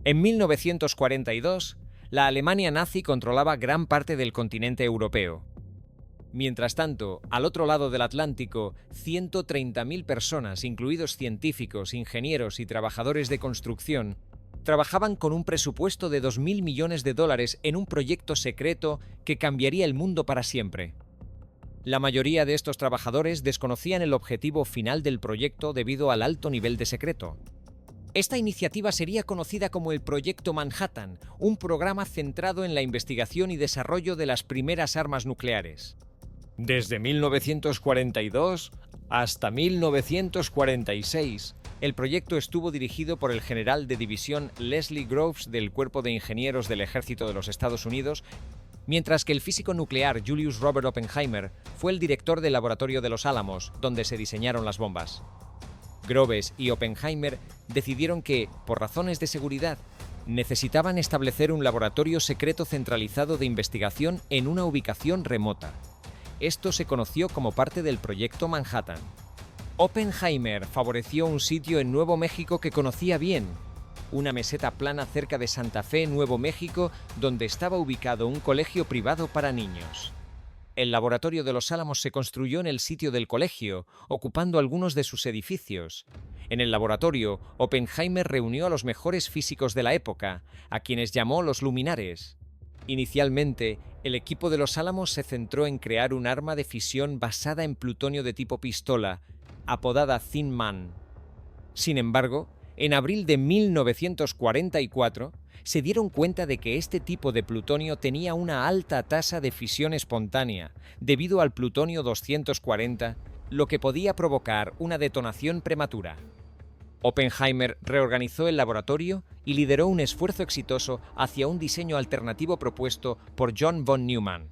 En 1942, la Alemania nazi controlaba gran parte del continente europeo. Mientras tanto, al otro lado del Atlántico, 130.000 personas, incluidos científicos, ingenieros y trabajadores de construcción, trabajaban con un presupuesto de 2.000 millones de dólares en un proyecto secreto que cambiaría el mundo para siempre. La mayoría de estos trabajadores desconocían el objetivo final del proyecto debido al alto nivel de secreto. Esta iniciativa sería conocida como el Proyecto Manhattan, un programa centrado en la investigación y desarrollo de las primeras armas nucleares. Desde 1942 hasta 1946, el proyecto estuvo dirigido por el general de división Leslie Groves del Cuerpo de Ingenieros del Ejército de los Estados Unidos, mientras que el físico nuclear Julius Robert Oppenheimer fue el director del laboratorio de Los Álamos, donde se diseñaron las bombas. Groves y Oppenheimer decidieron que, por razones de seguridad, necesitaban establecer un laboratorio secreto centralizado de investigación en una ubicación remota. Esto se conoció como parte del Proyecto Manhattan. Oppenheimer favoreció un sitio en Nuevo México que conocía bien, una meseta plana cerca de Santa Fe, Nuevo México, donde estaba ubicado un colegio privado para niños. El laboratorio de Los Álamos se construyó en el sitio del colegio, ocupando algunos de sus edificios. En el laboratorio, Oppenheimer reunió a los mejores físicos de la época, a quienes llamó los luminares. Inicialmente, el equipo de Los Álamos se centró en crear un arma de fisión basada en plutonio de tipo pistola, apodada Thin Man. Sin embargo, en abril de 1944, se dieron cuenta de que este tipo de plutonio tenía una alta tasa de fisión espontánea, debido al plutonio 240, lo que podía provocar una detonación prematura. Oppenheimer reorganizó el laboratorio y lideró un esfuerzo exitoso hacia un diseño alternativo propuesto por John von Neumann.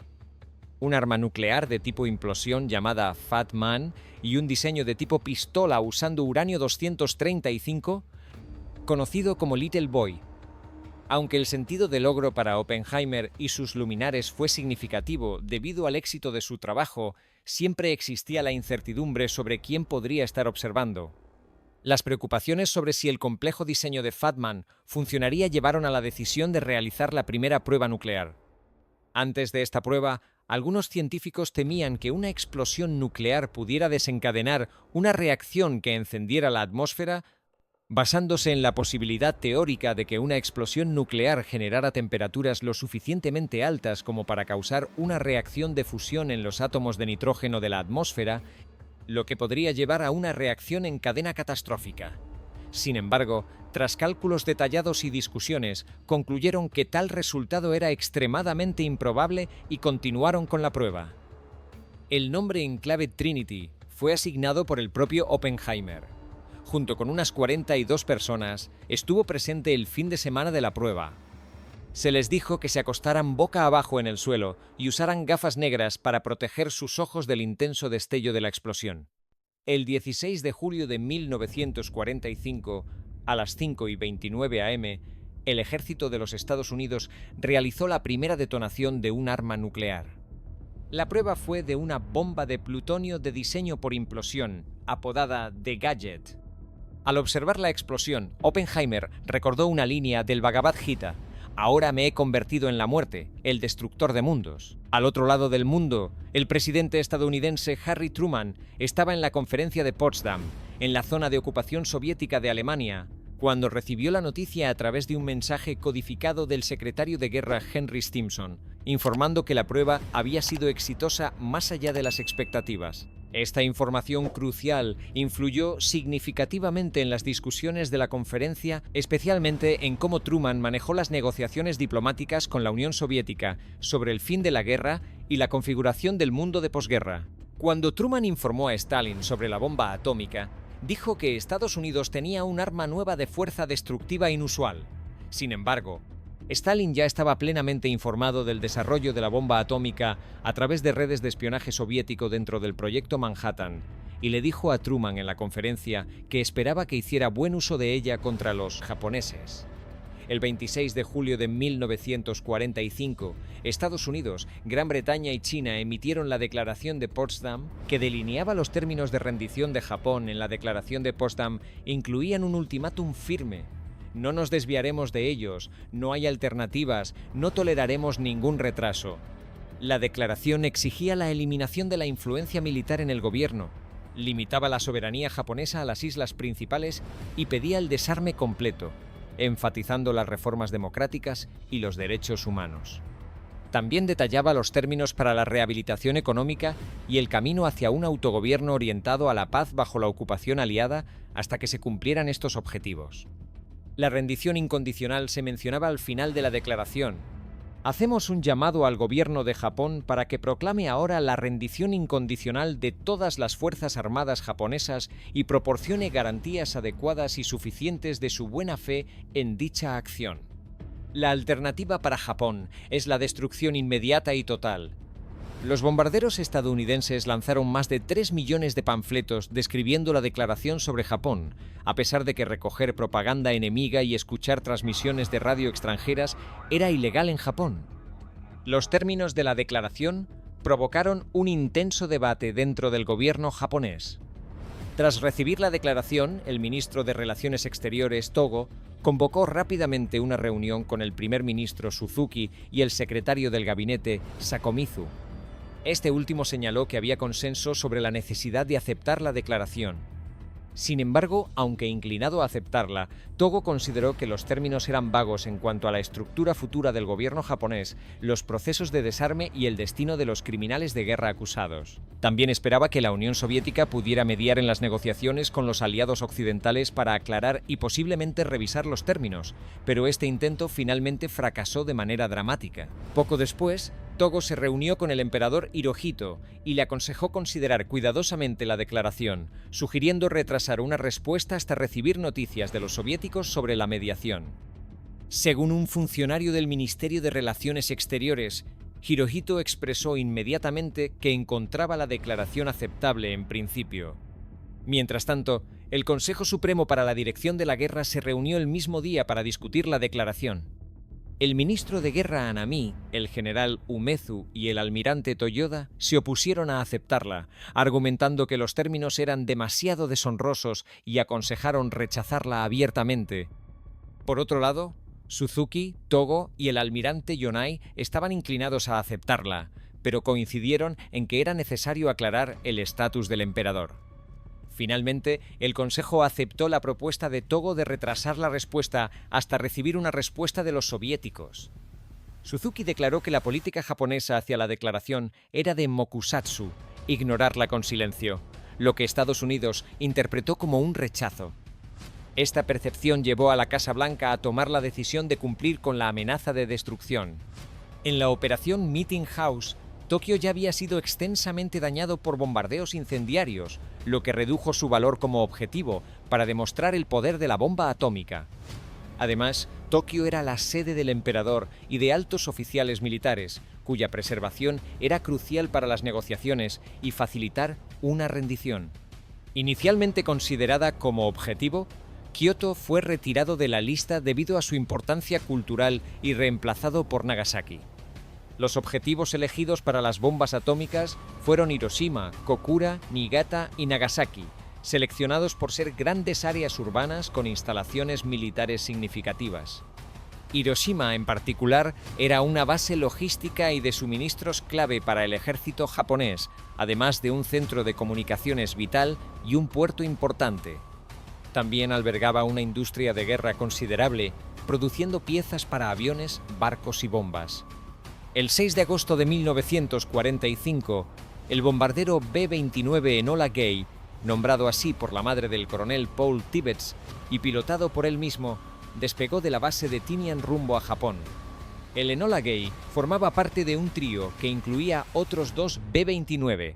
Un arma nuclear de tipo implosión llamada Fat Man y un diseño de tipo pistola usando uranio 235, conocido como Little Boy. Aunque el sentido de logro para Oppenheimer y sus luminares fue significativo debido al éxito de su trabajo, siempre existía la incertidumbre sobre quién podría estar observando. Las preocupaciones sobre si el complejo diseño de Fat Man funcionaría llevaron a la decisión de realizar la primera prueba nuclear. Antes de esta prueba, algunos científicos temían que una explosión nuclear pudiera desencadenar una reacción que encendiera la atmósfera, basándose en la posibilidad teórica de que una explosión nuclear generara temperaturas lo suficientemente altas como para causar una reacción de fusión en los átomos de nitrógeno de la atmósfera, lo que podría llevar a una reacción en cadena catastrófica. Sin embargo, tras cálculos detallados y discusiones, concluyeron que tal resultado era extremadamente improbable y continuaron con la prueba. El nombre en clave Trinity fue asignado por el propio Oppenheimer. Junto con unas 42 personas, estuvo presente el fin de semana de la prueba. Se les dijo que se acostaran boca abajo en el suelo y usaran gafas negras para proteger sus ojos del intenso destello de la explosión. El 16 de julio de 1945, a las 5:29 am, el ejército de los Estados Unidos realizó la primera detonación de un arma nuclear. La prueba fue de una bomba de plutonio de diseño por implosión, apodada The Gadget. Al observar la explosión, Oppenheimer recordó una línea del Bhagavad Gita: «Ahora me he convertido en la muerte, el destructor de mundos». Al otro lado del mundo, el presidente estadounidense Harry Truman estaba en la conferencia de Potsdam, en la zona de ocupación soviética de Alemania, cuando recibió la noticia a través de un mensaje codificado del secretario de guerra Henry Stimson, informando que la prueba había sido exitosa más allá de las expectativas. Esta información crucial influyó significativamente en las discusiones de la conferencia, especialmente en cómo Truman manejó las negociaciones diplomáticas con la Unión Soviética sobre el fin de la guerra y la configuración del mundo de posguerra. Cuando Truman informó a Stalin sobre la bomba atómica, dijo que Estados Unidos tenía un arma nueva de fuerza destructiva inusual. Sin embargo, Stalin ya estaba plenamente informado del desarrollo de la bomba atómica a través de redes de espionaje soviético dentro del Proyecto Manhattan, y le dijo a Truman en la conferencia que esperaba que hiciera buen uso de ella contra los japoneses. El 26 de julio de 1945, Estados Unidos, Gran Bretaña y China emitieron la Declaración de Potsdam, que delineaba los términos de rendición de Japón. En la Declaración de Potsdam incluían un ultimátum firme. no nos desviaremos de ellos, no hay alternativas, no toleraremos ningún retraso. La declaración exigía la eliminación de la influencia militar en el gobierno, limitaba la soberanía japonesa a las islas principales y pedía el desarme completo, enfatizando las reformas democráticas y los derechos humanos. También detallaba los términos para la rehabilitación económica y el camino hacia un autogobierno orientado a la paz bajo la ocupación aliada hasta que se cumplieran estos objetivos. La rendición incondicional se mencionaba al final de la declaración. Hacemos un llamado al gobierno de Japón para que proclame ahora la rendición incondicional de todas las fuerzas armadas japonesas y proporcione garantías adecuadas y suficientes de su buena fe en dicha acción. La alternativa para Japón es la destrucción inmediata y total. Los bombarderos estadounidenses lanzaron más de 3 millones de panfletos describiendo la declaración sobre Japón, a pesar de que recoger propaganda enemiga y escuchar transmisiones de radio extranjeras era ilegal en Japón. Los términos de la declaración provocaron un intenso debate dentro del gobierno japonés. Tras recibir la declaración, el ministro de Relaciones Exteriores, Togo, convocó rápidamente una reunión con el primer ministro Suzuki y el secretario del gabinete, Sakomizu. Este último señaló que había consenso sobre la necesidad de aceptar la declaración. Sin embargo, aunque inclinado a aceptarla, Togo consideró que los términos eran vagos en cuanto a la estructura futura del gobierno japonés, los procesos de desarme y el destino de los criminales de guerra acusados. También esperaba que la Unión Soviética pudiera mediar en las negociaciones con los aliados occidentales para aclarar y posiblemente revisar los términos, pero este intento finalmente fracasó de manera dramática. Poco después, Togo se reunió con el emperador Hirohito y le aconsejó considerar cuidadosamente la declaración, sugiriendo retrasar una respuesta hasta recibir noticias de los soviéticos sobre la mediación. Según un funcionario del Ministerio de Relaciones Exteriores, Hirohito expresó inmediatamente que encontraba la declaración aceptable en principio. Mientras tanto, el Consejo Supremo para la Dirección de la Guerra se reunió el mismo día para discutir la declaración. El ministro de Guerra Anami, el general Umezu y el almirante Toyoda se opusieron a aceptarla, argumentando que los términos eran demasiado deshonrosos y aconsejaron rechazarla abiertamente. Por otro lado, Suzuki, Togo y el almirante Yonai estaban inclinados a aceptarla, pero coincidieron en que era necesario aclarar el estatus del emperador. Finalmente, el Consejo aceptó la propuesta de Togo de retrasar la respuesta hasta recibir una respuesta de los soviéticos. Suzuki declaró que la política japonesa hacia la declaración era de mokusatsu, ignorarla con silencio, lo que Estados Unidos interpretó como un rechazo. Esta percepción llevó a la Casa Blanca a tomar la decisión de cumplir con la amenaza de destrucción. En la operación Meeting House, Tokio ya había sido extensamente dañado por bombardeos incendiarios, lo que redujo su valor como objetivo para demostrar el poder de la bomba atómica. Además, Tokio era la sede del emperador y de altos oficiales militares, cuya preservación era crucial para las negociaciones y facilitar una rendición. Inicialmente considerada como objetivo, Kioto fue retirado de la lista debido a su importancia cultural y reemplazado por Nagasaki. Los objetivos elegidos para las bombas atómicas fueron Hiroshima, Kokura, Niigata y Nagasaki, seleccionados por ser grandes áreas urbanas con instalaciones militares significativas. Hiroshima, en particular, era una base logística y de suministros clave para el ejército japonés, además de un centro de comunicaciones vital y un puerto importante. También albergaba una industria de guerra considerable, produciendo piezas para aviones, barcos y bombas. El 6 de agosto de 1945, el bombardero B-29 Enola Gay, nombrado así por la madre del coronel Paul Tibbets y pilotado por él mismo, despegó de la base de Tinian rumbo a Japón. El Enola Gay formaba parte de un trío que incluía otros dos B-29,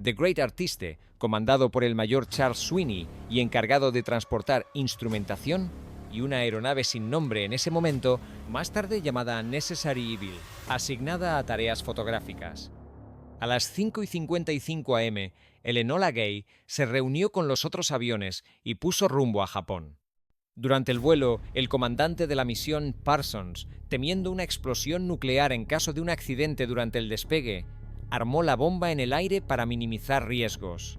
The Great Artiste, comandado por el mayor Charles Sweeney y encargado de transportar instrumentación, y una aeronave sin nombre en ese momento, más tarde llamada Necessary Evil, asignada a tareas fotográficas. A las 5:55 am, el Enola Gay se reunió con los otros aviones y puso rumbo a Japón. Durante el vuelo, el comandante de la misión, Parsons, temiendo una explosión nuclear en caso de un accidente durante el despegue, armó la bomba en el aire para minimizar riesgos.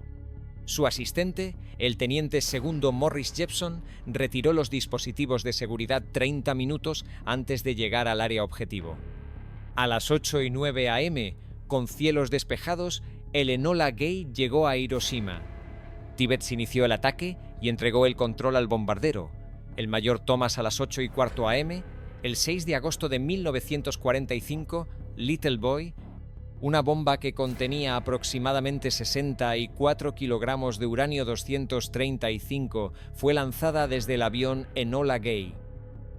Su asistente, el teniente segundo Morris Jepson, retiró los dispositivos de seguridad 30 minutos antes de llegar al área objetivo. A las 8:09 am, con cielos despejados, el Enola Gay llegó a Hiroshima. Tibbets inició el ataque y entregó el control al bombardero, el mayor Thomas a las 8:15 am, el 6 de agosto de 1945, Little Boy, una bomba que contenía aproximadamente 64 kilogramos de uranio 235, fue lanzada desde el avión Enola Gay.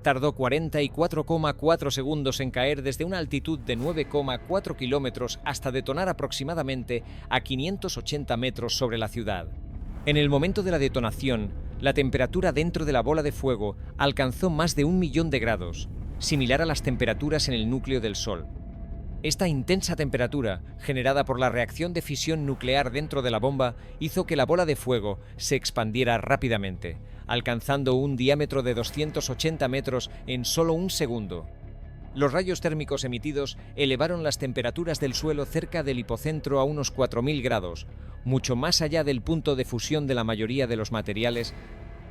Tardó 44,4 segundos en caer desde una altitud de 9,4 kilómetros hasta detonar aproximadamente a 580 metros sobre la ciudad. En el momento de la detonación, la temperatura dentro de la bola de fuego alcanzó más de 1 millón de grados, similar a las temperaturas en el núcleo del Sol. Esta intensa temperatura, generada por la reacción de fisión nuclear dentro de la bomba, hizo que la bola de fuego se expandiera rápidamente, alcanzando un diámetro de 280 metros en solo un segundo. Los rayos térmicos emitidos elevaron las temperaturas del suelo cerca del hipocentro a unos 4000 grados, mucho más allá del punto de fusión de la mayoría de los materiales,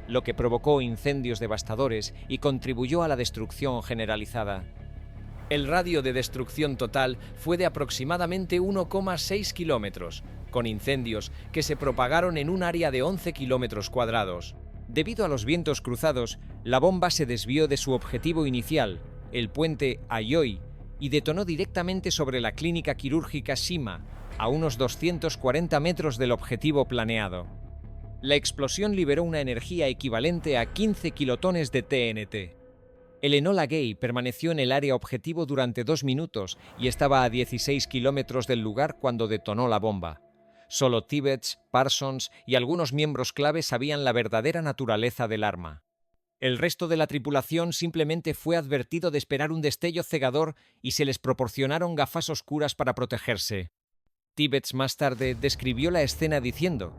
lo que provocó incendios devastadores y contribuyó a la destrucción generalizada. El radio de destrucción total fue de aproximadamente 1,6 kilómetros, con incendios que se propagaron en un área de 11 kilómetros cuadrados. Debido a los vientos cruzados, la bomba se desvió de su objetivo inicial, el puente Aioi, y detonó directamente sobre la clínica quirúrgica Shima, a unos 240 metros del objetivo planeado. La explosión liberó una energía equivalente a 15 kilotones de TNT. El Enola Gay permaneció en el área objetivo durante 2 minutos y estaba a 16 kilómetros del lugar cuando detonó la bomba. Solo Tibbets, Parsons y algunos miembros clave sabían la verdadera naturaleza del arma. El resto de la tripulación simplemente fue advertido de esperar un destello cegador y se les proporcionaron gafas oscuras para protegerse. Tibbets más tarde describió la escena diciendo: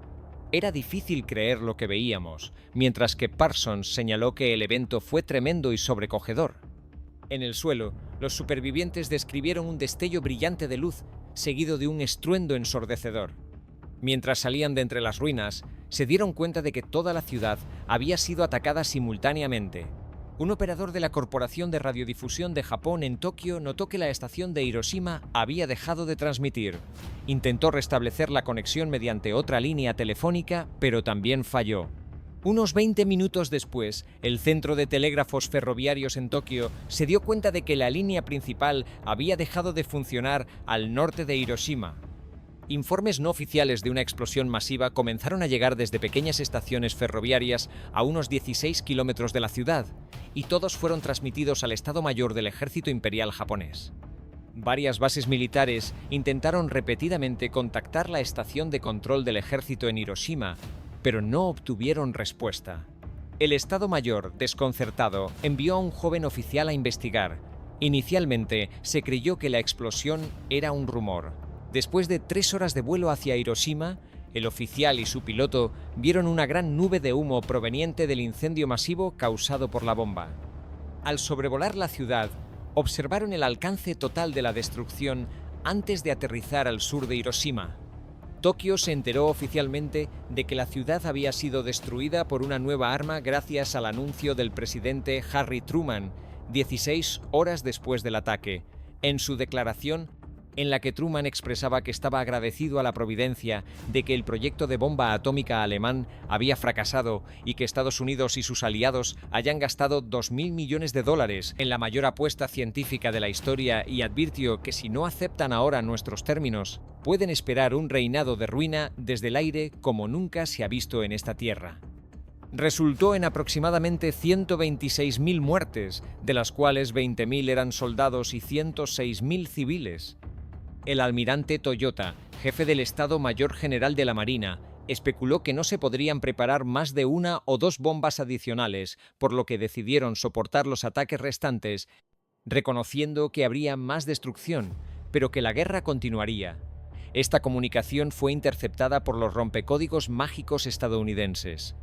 «Era difícil creer lo que veíamos», mientras que Parsons señaló que el evento fue tremendo y sobrecogedor. En el suelo, los supervivientes describieron un destello brillante de luz, seguido de un estruendo ensordecedor. Mientras salían de entre las ruinas, se dieron cuenta de que toda la ciudad había sido atacada simultáneamente. Un operador de la Corporación de Radiodifusión de Japón en Tokio notó que la estación de Hiroshima había dejado de transmitir. Intentó restablecer la conexión mediante otra línea telefónica, pero también falló. Unos 20 minutos después, el Centro de Telégrafos Ferroviarios en Tokio se dio cuenta de que la línea principal había dejado de funcionar al norte de Hiroshima. Informes no oficiales de una explosión masiva comenzaron a llegar desde pequeñas estaciones ferroviarias a unos 16 kilómetros de la ciudad, y todos fueron transmitidos al Estado Mayor del Ejército Imperial japonés. Varias bases militares intentaron repetidamente contactar la estación de control del ejército en Hiroshima, pero no obtuvieron respuesta. El Estado Mayor, desconcertado, envió a un joven oficial a investigar. Inicialmente, se creyó que la explosión era un rumor. Después de 3 horas de vuelo hacia Hiroshima, el oficial y su piloto vieron una gran nube de humo proveniente del incendio masivo causado por la bomba. Al sobrevolar la ciudad, observaron el alcance total de la destrucción antes de aterrizar al sur de Hiroshima. Tokio se enteró oficialmente de que la ciudad había sido destruida por una nueva arma gracias al anuncio del presidente Harry Truman, 16 horas después del ataque, en su declaración en la que Truman expresaba que estaba agradecido a la providencia de que el proyecto de bomba atómica alemán había fracasado y que Estados Unidos y sus aliados hayan gastado $2.000 millones en la mayor apuesta científica de la historia, y advirtió que si no aceptan ahora nuestros términos, pueden esperar un reinado de ruina desde el aire como nunca se ha visto en esta tierra. Resultó en aproximadamente 126.000 muertes, de las cuales 20.000 eran soldados y 106.000 civiles. El almirante Toyota, jefe del Estado Mayor General de la Marina, especuló que no se podrían preparar más de 1 o 2 bombas adicionales, por lo que decidieron soportar los ataques restantes, reconociendo que habría más destrucción, pero que la guerra continuaría. Esta comunicación fue interceptada por los rompecódigos mágicos estadounidenses.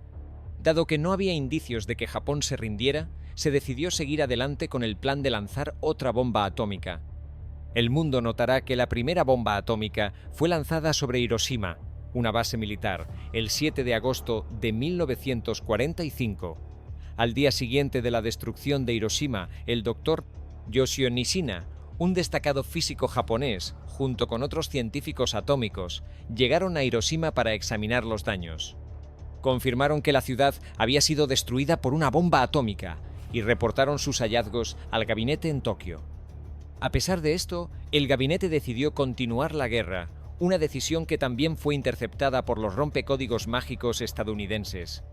Dado que no había indicios de que Japón se rindiera, se decidió seguir adelante con el plan de lanzar otra bomba atómica. El mundo notará que la primera bomba atómica fue lanzada sobre Hiroshima, una base militar, el 7 de agosto de 1945. Al día siguiente de la destrucción de Hiroshima, el doctor Yoshio Nishina, un destacado físico japonés, junto con otros científicos atómicos, llegaron a Hiroshima para examinar los daños. Confirmaron que la ciudad había sido destruida por una bomba atómica y reportaron sus hallazgos al gabinete en Tokio. A pesar de esto, el gabinete decidió continuar la guerra, una decisión que también fue interceptada por los rompecódigos mágicos estadounidenses.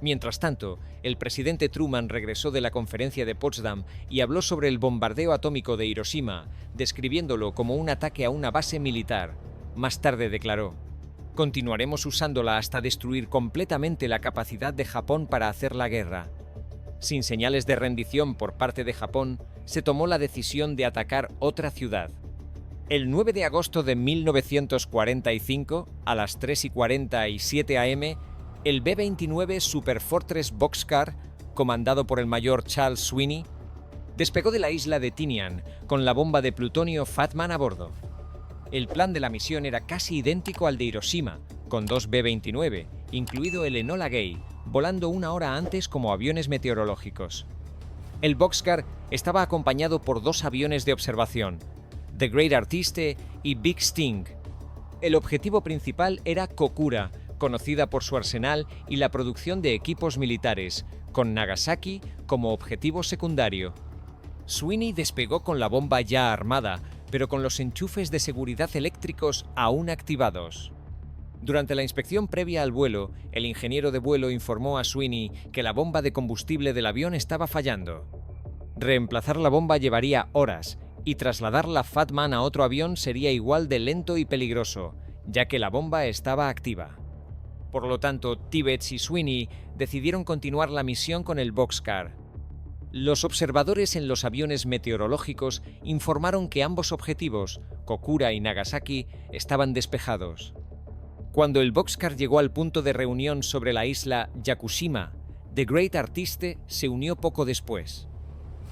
Mientras tanto, el presidente Truman regresó de la conferencia de Potsdam y habló sobre el bombardeo atómico de Hiroshima, describiéndolo como un ataque a una base militar. Más tarde declaró: "Continuaremos usándola hasta destruir completamente la capacidad de Japón para hacer la guerra". Sin señales de rendición por parte de Japón, se tomó la decisión de atacar otra ciudad. El 9 de agosto de 1945, a las 3:47 am, el B-29 Superfortress Boxcar, comandado por el mayor Charles Sweeney, despegó de la isla de Tinian con la bomba de plutonio Fat Man a bordo. El plan de la misión era casi idéntico al de Hiroshima, con 2 B-29, incluido el Enola Gay, volando una hora antes como aviones meteorológicos. El Boxcar estaba acompañado por 2 aviones de observación, The Great Artiste y Big Sting. El objetivo principal era Kokura, conocida por su arsenal y la producción de equipos militares, con Nagasaki como objetivo secundario. Sweeney despegó con la bomba ya armada, pero con los enchufes de seguridad eléctricos aún activados. Durante la inspección previa al vuelo, el ingeniero de vuelo informó a Sweeney que la bomba de combustible del avión estaba fallando. Reemplazar la bomba llevaría horas, y trasladar la Fat Man a otro avión sería igual de lento y peligroso, ya que la bomba estaba activa. Por lo tanto, Tibbets y Sweeney decidieron continuar la misión con el Boxcar. Los observadores en los aviones meteorológicos informaron que ambos objetivos, Kokura y Nagasaki, estaban despejados. Cuando el Boxcar llegó al punto de reunión sobre la isla Yakushima, The Great Artiste se unió poco después.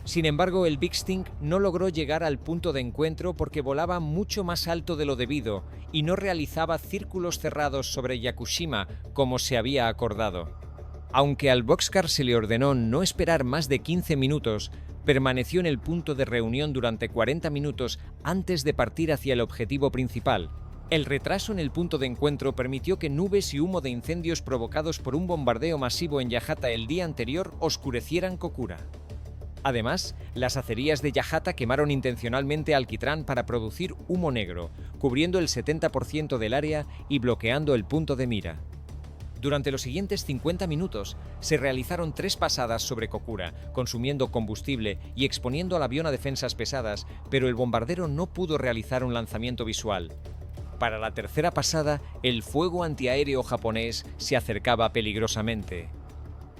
Sin embargo, el Big Sting no logró llegar al punto de encuentro porque volaba mucho más alto de lo debido y no realizaba círculos cerrados sobre Yakushima como se había acordado. Aunque al Boxcar se le ordenó no esperar más de 15 minutos, permaneció en el punto de reunión durante 40 minutos antes de partir hacia el objetivo principal. El retraso en el punto de encuentro permitió que nubes y humo de incendios provocados por un bombardeo masivo en Yahata el día anterior oscurecieran Kokura. Además, las acerías de Yahata quemaron intencionalmente alquitrán para producir humo negro, cubriendo el 70% del área y bloqueando el punto de mira. Durante los siguientes 50 minutos, se realizaron 3 pasadas sobre Kokura, consumiendo combustible y exponiendo al avión a defensas pesadas, pero el bombardero no pudo realizar un lanzamiento visual. Para la tercera pasada, el fuego antiaéreo japonés se acercaba peligrosamente.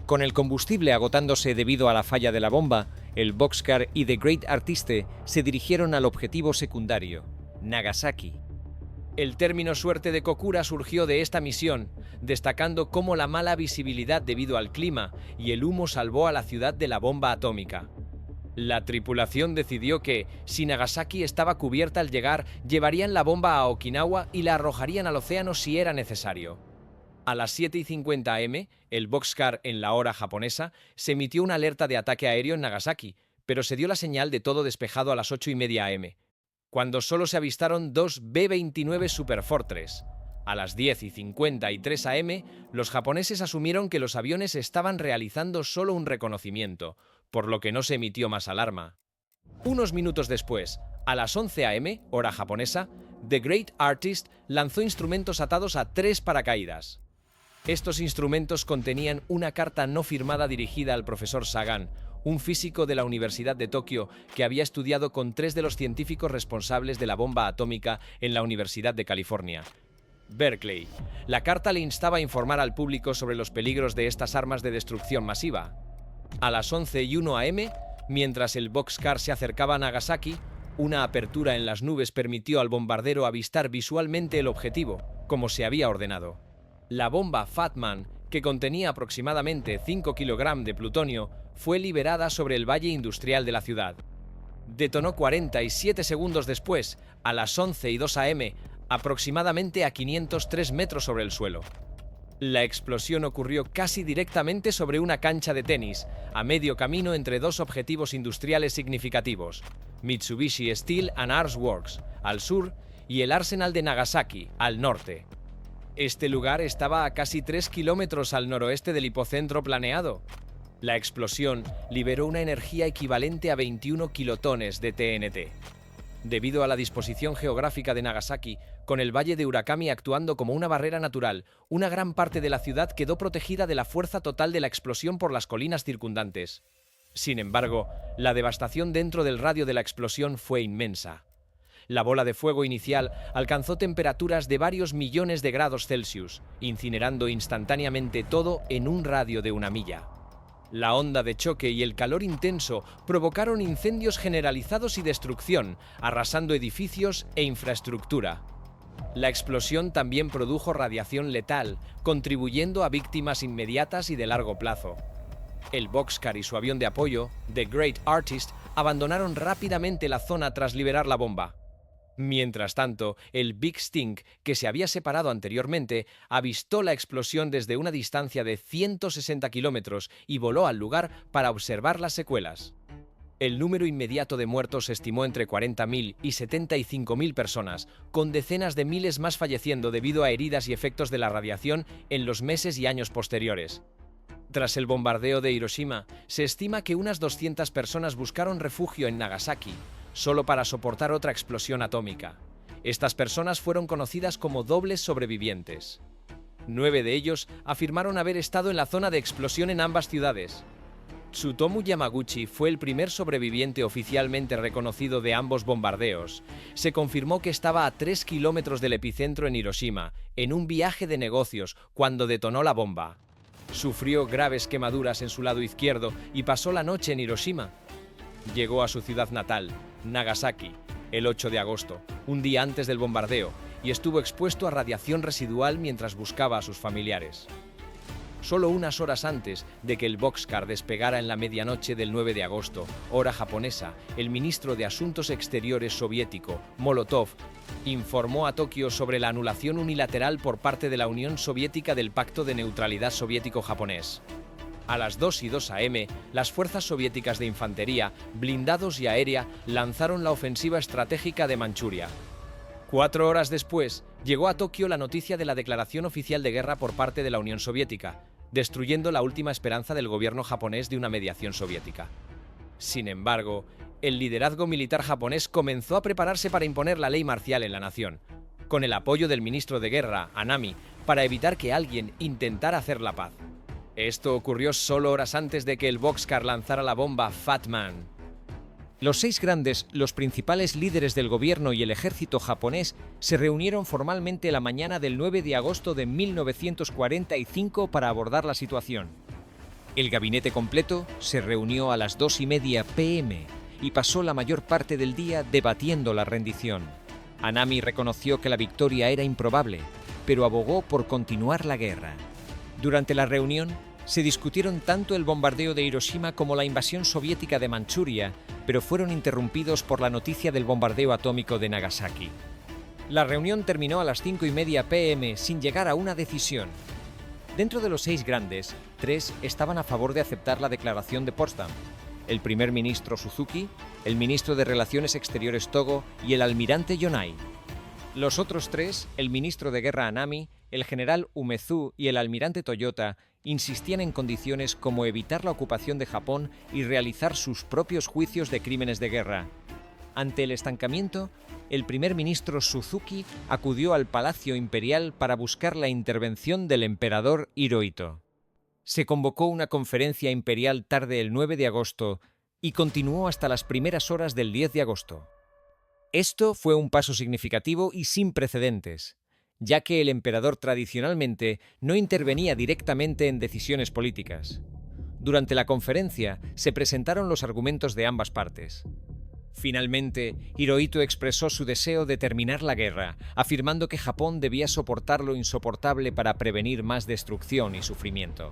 Con el combustible agotándose debido a la falla de la bomba, el Boxcar y The Great Artiste se dirigieron al objetivo secundario, Nagasaki. El término suerte de Kokura surgió de esta misión, destacando cómo la mala visibilidad debido al clima y el humo salvó a la ciudad de la bomba atómica. La tripulación decidió que, si Nagasaki estaba cubierta al llegar, llevarían la bomba a Okinawa y la arrojarían al océano si era necesario. A las 7:50 am, el Boxcar en la hora japonesa se emitió una alerta de ataque aéreo en Nagasaki, pero se dio la señal de todo despejado a las 8:30 am, cuando solo se avistaron 2 B-29 Superfortress. A las 10:53 am, los japoneses asumieron que los aviones estaban realizando solo un reconocimiento, por lo que no se emitió más alarma. Unos minutos después, a las 11 am, hora japonesa, The Great Artist lanzó instrumentos atados a 3 paracaídas. Estos instrumentos contenían una carta no firmada dirigida al profesor Sagan, un físico de la Universidad de Tokio que había estudiado con 3 de los científicos responsables de la bomba atómica en la Universidad de California, Berkeley. La carta le instaba a informar al público sobre los peligros de estas armas de destrucción masiva. A las 11:01 am, mientras el Boxcar se acercaba a Nagasaki, una apertura en las nubes permitió al bombardero avistar visualmente el objetivo, como se había ordenado. La bomba Fat Man, que contenía aproximadamente 5 kilogramos de plutonio, fue liberada sobre el valle industrial de la ciudad. Detonó 47 segundos después, a las 11:02 am, aproximadamente a 503 metros sobre el suelo. La explosión ocurrió casi directamente sobre una cancha de tenis, a medio camino entre dos objetivos industriales significativos, Mitsubishi Steel and Arms Works, al sur, y el Arsenal de Nagasaki, al norte. Este lugar estaba a casi 3 kilómetros al noroeste del hipocentro planeado. La explosión liberó una energía equivalente a 21 kilotones de TNT. Debido a la disposición geográfica de Nagasaki, con el valle de Urakami actuando como una barrera natural, una gran parte de la ciudad quedó protegida de la fuerza total de la explosión por las colinas circundantes. Sin embargo, la devastación dentro del radio de la explosión fue inmensa. La bola de fuego inicial alcanzó temperaturas de varios millones de grados Celsius, incinerando instantáneamente todo en un radio de 1 milla. La onda de choque y el calor intenso provocaron incendios generalizados y destrucción, arrasando edificios e infraestructura. La explosión también produjo radiación letal, contribuyendo a víctimas inmediatas y de largo plazo. El Boxcar y su avión de apoyo, The Great Artist, abandonaron rápidamente la zona tras liberar la bomba. Mientras tanto, el Big Sting, que se había separado anteriormente, avistó la explosión desde una distancia de 160 kilómetros y voló al lugar para observar las secuelas. El número inmediato de muertos se estimó entre 40.000 y 75.000 personas, con decenas de miles más falleciendo debido a heridas y efectos de la radiación en los meses y años posteriores. Tras el bombardeo de Hiroshima, se estima que unas 200 personas buscaron refugio en Nagasaki, solo para soportar otra explosión atómica. Estas personas fueron conocidas como dobles sobrevivientes. 9 de ellos afirmaron haber estado en la zona de explosión en ambas ciudades. Tsutomu Yamaguchi fue el primer sobreviviente oficialmente reconocido de ambos bombardeos. Se confirmó que estaba a 3 kilómetros del epicentro en Hiroshima, en un viaje de negocios, cuando detonó la bomba. Sufrió graves quemaduras en su lado izquierdo y pasó la noche en Hiroshima. Llegó a su ciudad natal, Nagasaki, el 8 de agosto, un día antes del bombardeo, y estuvo expuesto a radiación residual mientras buscaba a sus familiares. Solo unas horas antes de que el Boxcar despegara en la medianoche del 9 de agosto, hora japonesa, el ministro de Asuntos Exteriores soviético, Molotov, informó a Tokio sobre la anulación unilateral por parte de la Unión Soviética del Pacto de Neutralidad Soviético-Japonés. A las 2:02 am, las fuerzas soviéticas de infantería, blindados y aérea lanzaron la ofensiva estratégica de Manchuria. 4 horas después, llegó a Tokio la noticia de la declaración oficial de guerra por parte de la Unión Soviética, destruyendo la última esperanza del gobierno japonés de una mediación soviética. Sin embargo, el liderazgo militar japonés comenzó a prepararse para imponer la ley marcial en la nación, con el apoyo del ministro de Guerra, Anami, para evitar que alguien intentara hacer la paz. Esto ocurrió solo horas antes de que el Boxcar lanzara la bomba Fat Man. Los 6 grandes, los principales líderes del gobierno y el ejército japonés, se reunieron formalmente la mañana del 9 de agosto de 1945 para abordar la situación. El gabinete completo se reunió a las 2:30 p.m. y pasó la mayor parte del día debatiendo la rendición. Anami reconoció que la victoria era improbable, pero abogó por continuar la guerra. Durante la reunión, se discutieron tanto el bombardeo de Hiroshima como la invasión soviética de Manchuria, pero fueron interrumpidos por la noticia del bombardeo atómico de Nagasaki. La reunión terminó a las 5:30 p.m. sin llegar a una decisión. Dentro de los 6 grandes, 3 estaban a favor de aceptar la declaración de Potsdam: el primer ministro Suzuki, el ministro de Relaciones Exteriores Togo y el almirante Yonai. Los otros 3, el ministro de Guerra Anami, el general Umezu y el almirante Toyota, insistían en condiciones como evitar la ocupación de Japón y realizar sus propios juicios de crímenes de guerra. Ante el estancamiento, el primer ministro Suzuki acudió al Palacio Imperial para buscar la intervención del emperador Hirohito. Se convocó una conferencia imperial tarde el 9 de agosto y continuó hasta las primeras horas del 10 de agosto. Esto fue un paso significativo y sin precedentes, ya que el emperador tradicionalmente no intervenía directamente en decisiones políticas. Durante la conferencia se presentaron los argumentos de ambas partes. Finalmente, Hirohito expresó su deseo de terminar la guerra, afirmando que Japón debía soportar lo insoportable para prevenir más destrucción y sufrimiento.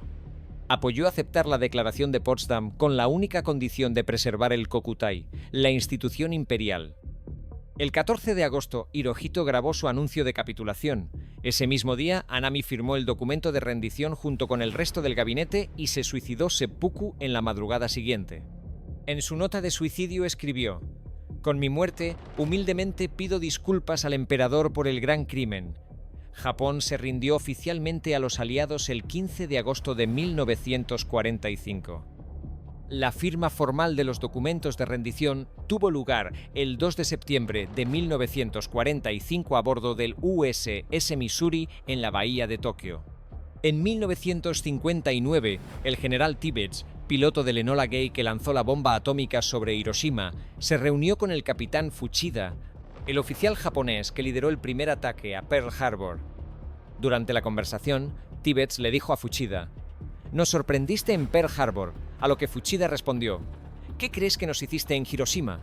Apoyó aceptar la declaración de Potsdam con la única condición de preservar el Kokutai, la institución imperial. El 14 de agosto, Hirohito grabó su anuncio de capitulación. Ese mismo día, Anami firmó el documento de rendición junto con el resto del gabinete y se suicidó seppuku en la madrugada siguiente. En su nota de suicidio escribió: «Con mi muerte, humildemente pido disculpas al emperador por el gran crimen. Japón se rindió oficialmente a los aliados el 15 de agosto de 1945. La firma formal de los documentos de rendición tuvo lugar el 2 de septiembre de 1945 a bordo del USS Missouri en la bahía de Tokio. En 1959, el general Tibbets, piloto del Enola Gay que lanzó la bomba atómica sobre Hiroshima, se reunió con el capitán Fuchida, el oficial japonés que lideró el primer ataque a Pearl Harbor. Durante la conversación, Tibbets le dijo a Fuchida: «Nos sorprendiste en Pearl Harbor», a lo que Fuchida respondió: «¿Qué crees que nos hiciste en Hiroshima?».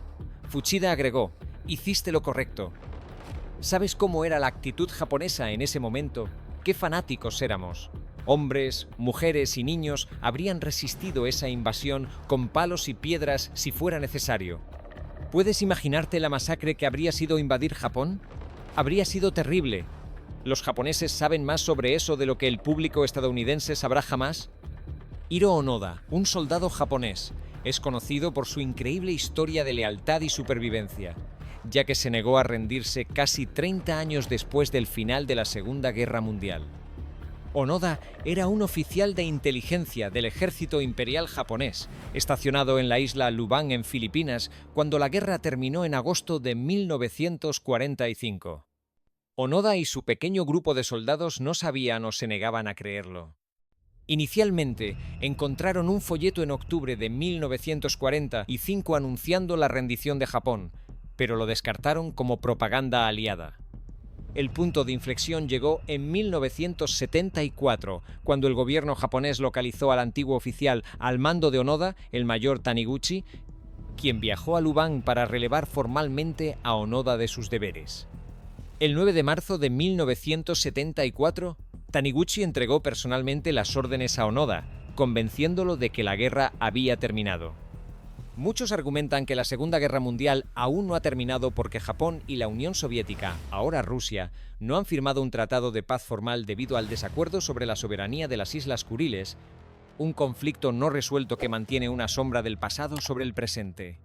Fuchida agregó: «Hiciste lo correcto». ¿Sabes cómo era la actitud japonesa en ese momento? ¡Qué fanáticos éramos! Hombres, mujeres y niños habrían resistido esa invasión con palos y piedras si fuera necesario. ¿Puedes imaginarte la masacre que habría sido invadir Japón? Habría sido terrible. ¿Los japoneses saben más sobre eso de lo que el público estadounidense sabrá jamás? Hiro Onoda, un soldado japonés, es conocido por su increíble historia de lealtad y supervivencia, ya que se negó a rendirse casi 30 años después del final de la Segunda Guerra Mundial. Onoda era un oficial de inteligencia del ejército imperial japonés, estacionado en la isla Lubang en Filipinas cuando la guerra terminó en agosto de 1945. Onoda y su pequeño grupo de soldados no sabían o se negaban a creerlo. Inicialmente, encontraron un folleto en octubre de 1945 anunciando la rendición de Japón, pero lo descartaron como propaganda aliada. El punto de inflexión llegó en 1974, cuando el gobierno japonés localizó al antiguo oficial al mando de Onoda, el mayor Taniguchi, quien viajó a Lubang para relevar formalmente a Onoda de sus deberes. El 9 de marzo de 1974, Taniguchi entregó personalmente las órdenes a Onoda, convenciéndolo de que la guerra había terminado. Muchos argumentan que la Segunda Guerra Mundial aún no ha terminado porque Japón y la Unión Soviética, ahora Rusia, no han firmado un tratado de paz formal debido al desacuerdo sobre la soberanía de las Islas Kuriles, un conflicto no resuelto que mantiene una sombra del pasado sobre el presente.